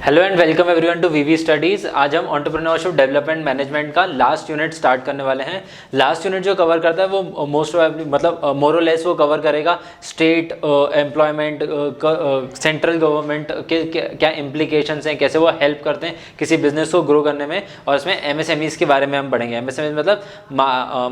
Hello and welcome everyone to VV Studies. आज हम entrepreneurship development management का last unit start करने वाले हैं। लास्ट यूनिट जो कवर करता है वो मोस्ट प्रोबेबली मतलब मोर और लेस वो कवर करेगा स्टेट एम्प्लॉयमेंट, सेंट्रल गवर्नमेंट के क्या इम्प्लीकेशंस हैं, कैसे वो हेल्प करते हैं किसी बिजनेस को ग्रो करने में। और इसमें एमएसएमईज़ के बारे में हम पढ़ेंगे। एमएसएमईज़ मतलब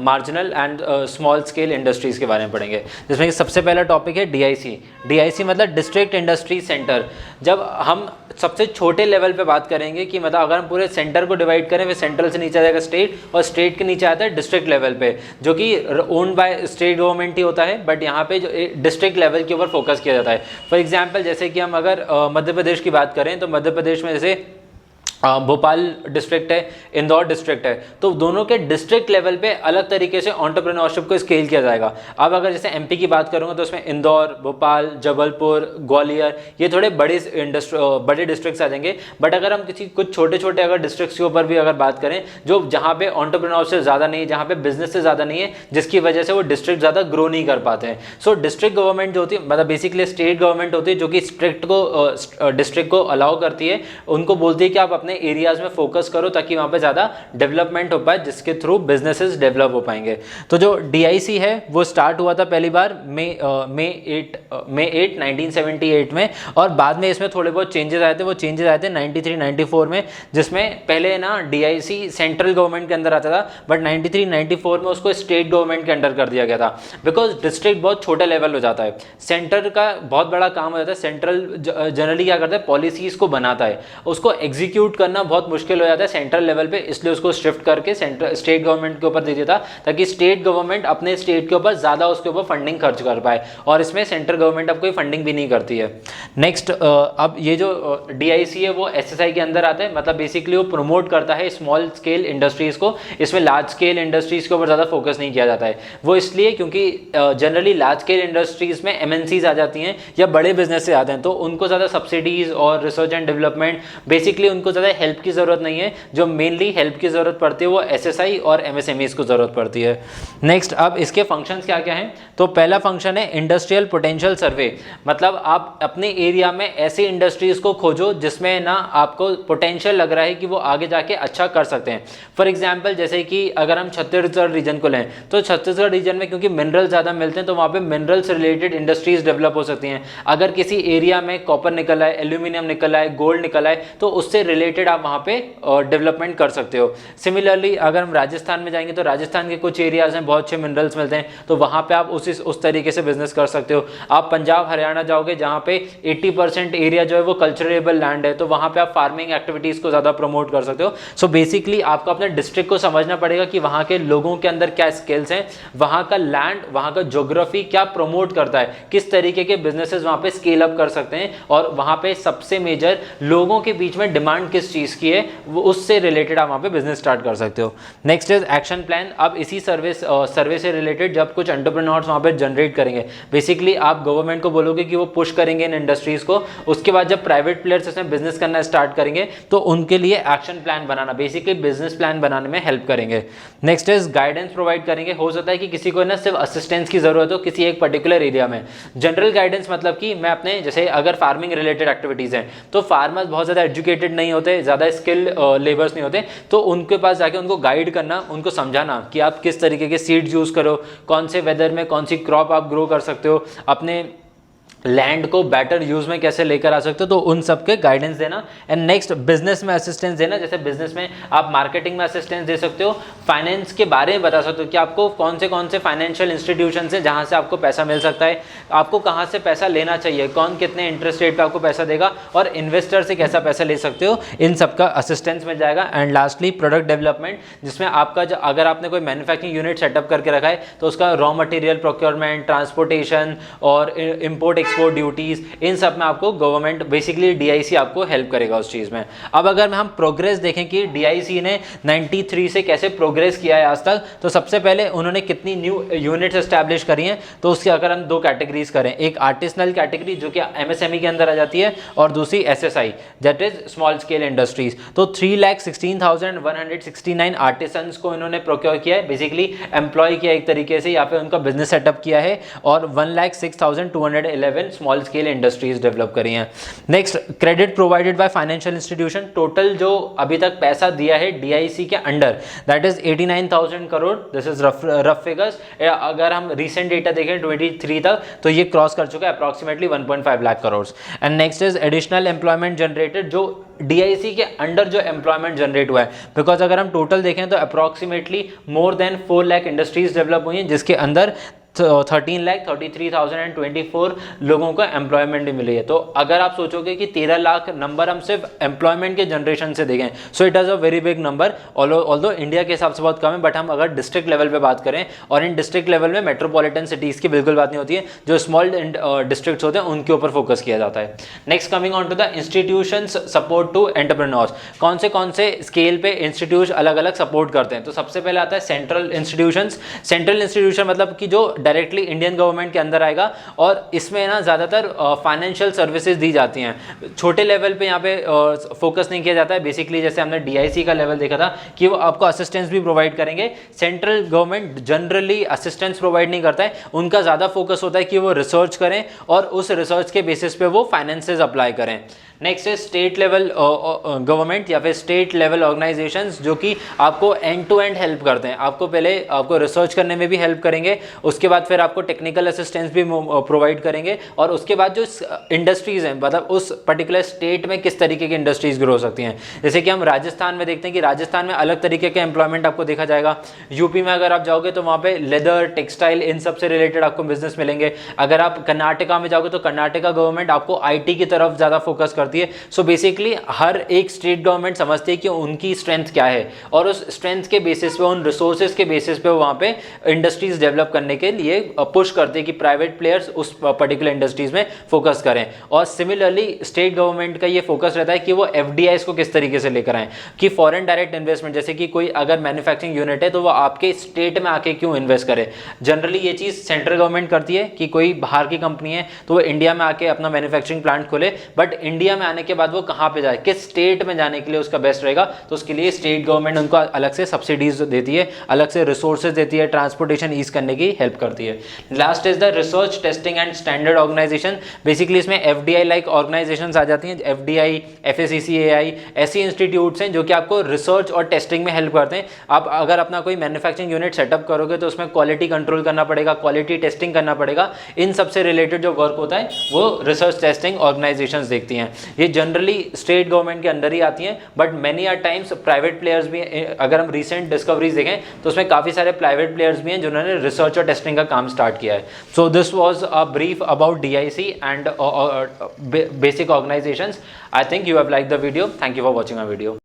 marginal and small scale industries के बारे में पढ़ेंगे, जिसमें सबसे पहला टॉपिक है डीआईसी। डीआईसी मतलब डिस्ट्रिक्ट इंडस्ट्री सेंटर। जब हम सबसे छोटे लेवल पे बात करेंगे कि मतलब अगर हम पूरे सेंटर को डिवाइड करें, फिर सेंट्रल से नीचे आ जाएगा स्टेट, और स्टेट के नीचे आता है डिस्ट्रिक्ट लेवल पे, जो कि ओन्ड बाय स्टेट गवर्नमेंट ही होता है, बट यहाँ पे जो डिस्ट्रिक्ट लेवल के ऊपर फोकस किया जाता है। फॉर एग्जांपल जैसे कि हम अगर मध्य प्रदेश की बात करें, तो मध्य प्रदेश में जैसे भोपाल डिस्ट्रिक्ट है, इंदौर डिस्ट्रिक्ट है, तो दोनों के डिस्ट्रिक्ट लेवल पे अलग तरीके से एंटरप्रेन्योरशिप को स्केल किया जाएगा। अब अगर जैसे एमपी की बात करूंगा तो उसमें इंदौर, भोपाल, जबलपुर, ग्वालियर, ये थोड़े बड़े डिस्ट्रिक्ट्स आ जाएंगे। बट अगर हम कुछ छोटे छोटे अगर डिस्ट्रिक्ट्स के ऊपर भी अगर बात करें, जो जहाँ पे एंटरप्रेन्योरशिप ज़्यादा नहीं है, जहाँ पे बिजनेस से ज़्यादा नहीं है, जिसकी वजह से वो डिस्ट्रिक्ट ज़्यादा ग्रो नहीं कर पाते हैं। सो डिस्ट्रिक्ट गवर्नमेंट जो होती है, मतलब बेसिकली स्टेट गवर्नमेंट होती है, जो कि डिस्ट्रिक्ट को अलाउ करती है, उनको बोलती है कि आप अपने एरियाज में फोकस करो ताकि वहां पे ज्यादा डेवलपमेंट हो पाए, जिसके थ्रू बिजनेसेस डेवलप हो पाएंगे। तो जो डीआईसी है वो स्टार्ट हुआ था पहली बार मई 8 1978 में, और बाद में इसमें थोड़े बहुत चेंजेस आए थे। वो चेंजेस आए थे 93-94 में, जिसमें पहले ना डीआईसी सेंट्रल गवर्नमेंट के अंदर आता था, बट 93-94 में उसको स्टेट गवर्नमेंट के अंडर कर दिया गया था, बिकॉज डिस्ट्रिक्ट बहुत छोटे लेवल हो जाता है, सेंटर का बहुत बड़ा काम हो जाता है। सेंट्रल जनरली क्या करता है, पॉलिसीज को बनाता है, उसको एग्जीक्यूट करना बहुत मुश्किल हो जाता है सेंट्रल लेवल पे, इसलिए उसको शिफ्ट करके स्टेट गवर्नमेंट के ऊपर दे दिया था, ताकि स्टेट गवर्नमेंट अपने स्टेट के ऊपर ज्यादा उसके ऊपर फंडिंग खर्च कर पाए, और इसमें सेंट्रल गवर्नमेंट अब कोई फंडिंग भी नहीं करती है। नेक्स्ट, अब ये जो डीआईसी है वो एसएसआई के अंदर आता है, मतलब बेसिकली वो प्रमोट करता है स्मॉल स्केल इंडस्ट्रीज को। इसमें लार्ज स्केल इंडस्ट्रीज के ऊपर ज्यादा फोकस नहीं किया जाता है। वो इसलिए क्योंकि जनरली लार्ज स्केल इंडस्ट्रीज में एमएनसीज आ जाती हैं या बड़े बिजनेस से आते हैं, तो उनको ज्यादा सब्सिडीज और रिसर्च एंड डेवलपमेंट, बेसिकली उनको ज्यादा हेल्प की जरूरत नहीं है। जो मेनली हेल्प की जरूरत पड़ती है वो एसएसआई और एमएसएमईज को जरूरत पड़ती है। नेक्स्ट, अब इसके फंक्शंस क्या क्या हैं, तो पहला फंक्शन है इंडस्ट्रियल पोटेंशियल सर्वे। मतलब आप अपने एरिया में ऐसी इंडस्ट्रीज को खोजो जिसमें ना आपको पोटेंशियल लग रहा है कि वो आगे जाके अच्छा कर सकते हैं। फॉर एग्जाम्पल जैसे कि अगर हम छत्तीसगढ़ रीजन को लें, तो छत्तीसगढ़ रीजन में क्योंकि मिनरल ज़्यादा मिलते हैं, तो वहाँ पे मिनरल से रिलेटेड इंडस्ट्रीज डेवलप हो सकती हैं। अगर किसी एरिया में कॉपर निकल आए, एल्यूमिनियम निकल आए, गोल्ड निकल आए, तो उससे रिलेटेड आप वहाँ पे डेवलपमेंट कर सकते हो। सिमिलरली अगर हम राजस्थान में जाएंगे, तो राजस्थान के कुछ एरियाज में बहुत अच्छे मिनरल्स मिलते हैं, तो वहाँ पे आप उस तरीके से बिजनेस कर सकते हो। आप पंजाब हरियाणा जाओगे, जहाँ पे 80% एरिया जो है वो कल्चरेबल लैंड है, तो वहाँ पे आप फार्मिंग एक्टिविटीज़ को ज़्यादा प्रमोट कर सकते हो। सो बेसिकली आपको अपने डिस्ट्रिक्ट को समझना पड़ेगा कि वहाँ के लोगों के अंदर क्या स्किल्स हैं, वहाँ का लैंड, वहाँ का ज्योग्राफी क्या प्रमोट करता है, किस तरीके के बिजनेसेस वहाँ पे स्केल अप कर सकते हैं, और वहाँ पे सबसे मेजर लोगों के बीच में डिमांड किस चीज़ की है, वो उससे रिलेटेड आप वहाँ पे बिजनेस स्टार्ट कर सकते हो। Next is action plan. अब इसी सर्वे से रिलेटेड जब कुछ एंटरप्रेन्योर्स वहाँ पे जनरेट करेंगे, बेसिकली आप गवर्नमेंट को बोलोगे कि वो पुश करेंगे इन इंडस्ट्रीज को। उसके बाद जब प्राइवेट प्लेयर्स इसमें बिजनेस करना स्टार्ट करेंगे, तो उनके लिए एक्शन प्लान बनाना, बेसिकली बिजनेस प्लान बनाने में हेल्प करेंगे। नेक्स्ट इज गाइडेंस प्रोवाइड करेंगे। हो सकता है कि किसी को ना सिर्फ असिस्टेंस की जरूरत हो किसी एक पर्टिकुलर एरिया में। जनरल गाइडेंस मतलब कि मैं अपने, जैसे अगर फार्मिंग रिलेटेड एक्टिविटीज हैं, तो फार्मर्स बहुत ज़्यादा एजुकेटेड नहीं होते, ज़्यादा स्किल लेबर्स नहीं होते, तो उनके पास जाके उनको गाइड करना, उनको समझाना कि आप किस तरीके के सीड्स यूज़ करो, कौन से वेदर में कौन सी क्रॉप आप ग्रो कर सकते हो, अपने लैंड को बेटर यूज में कैसे लेकर आ सकते हो, तो उन सब के गाइडेंस देना। एंड नेक्स्ट, बिजनेस में असिस्टेंस देना। जैसे बिजनेस में आप मार्केटिंग में असिस्टेंस दे सकते हो, फाइनेंस के बारे में बता सकते हो कि आपको कौन से फाइनेंशियल इंस्टीट्यूशन है जहां से आपको पैसा मिल सकता है, आपको कहां से पैसा लेना चाहिए, कौन कितने इंटरेस्ट रेट पे आपको पैसा देगा, और इन्वेस्टर से कैसा पैसा ले सकते हो, इन सब का असिस्टेंस मिल जाएगा। एंड लास्टली प्रोडक्ट डेवलपमेंट, जिसमें आपका अगर आपने कोई मैन्युफैक्चरिंग यूनिट सेटअप करके रखा है, तो उसका रॉ मटेरियल प्रोक्योरमेंट, ट्रांसपोर्टेशन और इम्पोर्ट एक्सपोर्ट ड्यूटीज, इन सब में आपको गवर्नमेंट, बेसिकली डीआईसी आपको हेल्प करेगा उस चीज में। अब अगर हम प्रोग्रेस देखें कि डीआईसी ने 93 से कैसे प्रोग्रेस किया है आज तक, तो सबसे पहले उन्होंने कितनी न्यू यूनिट्स एस्टैब्लिश करी हैं, तो उसके अगर हम दो कैटेगरीज करें, एक आर्टिसनल कैटेगरी जो कि एमएसएमई के अंदर आ जाती है, और दूसरी SSI that is small scale industries. तो 3,16,169 आर्टिसंस को इन्होंने प्रोक्योर किया है, बेसिकली एम्प्लॉय किया एक तरीके से, यहाँ पे उनका बिजनेस सेटअप किया है, और 1,06,211 even small scale industries develop करी हैं। Next, credit provided by financial institution, total जो अभी तक पैसा दिया है DIC के under that is 89,000 crore, this is rough figures. अगर हम रिसेंट डेटा देखें 23 तक तो ये क्रॉस कर चुका है approximately 1.5 lakh crore. And next is additional employment generated, जो DIC के अंडर जो एम्प्लॉयमेंट जनरेट हुआ है, बिकॉज अगर हम टोटल देखें तो approximately more than 4 lakh industries develop हुई हैं, जिसके अंदर 13,33,024 लोगों को एम्प्लॉयमेंट मिली है। तो अगर आप सोचोगे कि 13 लाख नंबर हम सिर्फ एम्प्लॉयमेंट के जनरेशन से देखें, so it is a very big number, although India के हिसाब से बहुत कम है, बट हम अगर डिस्ट्रिक्ट लेवल पे बात करें, और इन डिस्ट्रिक्ट लेवल में मेट्रोपॉलिटन सिटीज़ की बिल्कुल बात नहीं होती है, जो स्मॉल डिस्ट्रिक्ट्स होते हैं उनके ऊपर फोकस किया जाता है। Next, coming on to the institutions support to entrepreneurs, कौन से स्केल पे इंस्टीट्यूट अलग अलग सपोर्ट करते हैं। तो सबसे पहले आता है सेंट्रल इंस्टीट्यूशंस। सेंट्रल इंस्टीट्यूशन मतलब कि जो डायरेक्टली इंडियन गवर्नमेंट के अंदर आएगा, और इसमें ना ज़्यादातर फाइनेंशियल सर्विसेज दी जाती हैं। छोटे लेवल पे यहाँ पे फोकस नहीं किया जाता है। बेसिकली जैसे हमने DIC का लेवल देखा था कि वो आपको असिस्टेंस भी प्रोवाइड करेंगे, central government generally assistance provide नहीं करता है, उनका ज़्यादा फोकस होता है कि वो रिसर्च करें और उस रिसर्च के बेसिस पे वो फाइनेंसेस अप्लाई करें। नेक्स्ट है स्टेट लेवल गवर्नमेंट या फिर स्टेट लेवल ऑर्गेनाइजेशंस, जो कि आपको एंड टू एंड हेल्प करते हैं। आपको पहले आपको रिसर्च करने में भी हेल्प करेंगे, उसके बाद फिर आपको टेक्निकल असिस्टेंस भी प्रोवाइड करेंगे, और उसके बाद जो इंडस्ट्रीज़ हैं, मतलब उस पर्टिकुलर स्टेट में किस तरीके की इंडस्ट्रीज़ ग्रो हो सकती हैं। जैसे कि हम राजस्थान में देखते हैं कि राजस्थान में अलग तरीके के एम्प्लॉयमेंट आपको देखा जाएगा। यूपी में अगर आप जाओगे तो वहाँ पे लेदर, टेक्सटाइल, इन सब से रिलेटेड आपको बिजनेस मिलेंगे। अगर आप कर्नाटका में जाओगे तो कर्नाटका गवर्नमेंट आपको IT की तरफ ज़्यादा फोकस करती है। सो बेसिकली हर एक स्टेट गवर्नमेंट समझती है कि उनकी स्ट्रेंथ क्या है, और उस स्ट्रेंथ के बेसिस पे, उन रिसोर्सेज के बेसिस पे वहाँ पे इंडस्ट्रीज डेवलप करने के लिए पुश करते हैं कि प्राइवेट प्लेयर्स उस पर्टिकुलर इंडस्ट्रीज में फोकस करें। और सिमिलरली स्टेट गवर्नमेंट का ये फोकस रहता है कि वो FDIs को किस तरीके से लेकर आएँ, कि फॉरेन डायरेक्ट इन्वेस्टमेंट, जैसे कि कोई अगर मैन्युफैक्चरिंग यूनिट है तो वो आपके स्टेट में आके क्यों इन्वेस्ट करे। जनरली ये चीज़ सेंट्रल गवर्नमेंट करती है कि कोई बाहर की कंपनी है तो वो इंडिया में आके अपना मैन्युफैक्चरिंग प्लांट खोले, बट इंडिया में आने के बाद वो कहाँ पे जाए, किस स्टेट में जाने के लिए उसका बेस्ट रहेगा, तो उसके लिए स्टेट गवर्नमेंट उनको अलग से सब्सिडीज देती है, अलग से रिसोर्सेज देती है, ट्रांसपोर्टेशन ईज करने की हेल्प करती है। Last is the research testing and standard organisation. Basically इसमें FDI लाइक ऑर्गेनाइजेशन आ जाती हैं, FDI, FACCAI, ऐसी इंस्टीट्यूट्स हैं जो कि आपको रिसर्च और टेस्टिंग में हेल्प करते हैं। आप अगर अपना कोई मैन्युफैक्चरिंग यूनिट सेटअप करोगे तो उसमें क्वालिटी कंट्रोल करना पड़ेगा, क्वालिटी टेस्टिंग करना पड़ेगा, इन सबसे रिलेटेड जो वर्क होता है वो रिसर्च टेस्टिंग ऑर्गेनाइजेशंस देखती हैं। ये जनरली स्टेट गवर्नमेंट के अंदर ही आती हैं, but many are times private players भी, अगर हम रिसेंट डिस्कवरीज देखें तो उसमें काफ़ी सारे प्राइवेट प्लेयर्स भी हैं जिन्होंने रिसर्च और टेस्टिंग का काम स्टार्ट किया है। So this was a brief about DIC and basic organisations. I think you have like the video. Thank you for watching my video.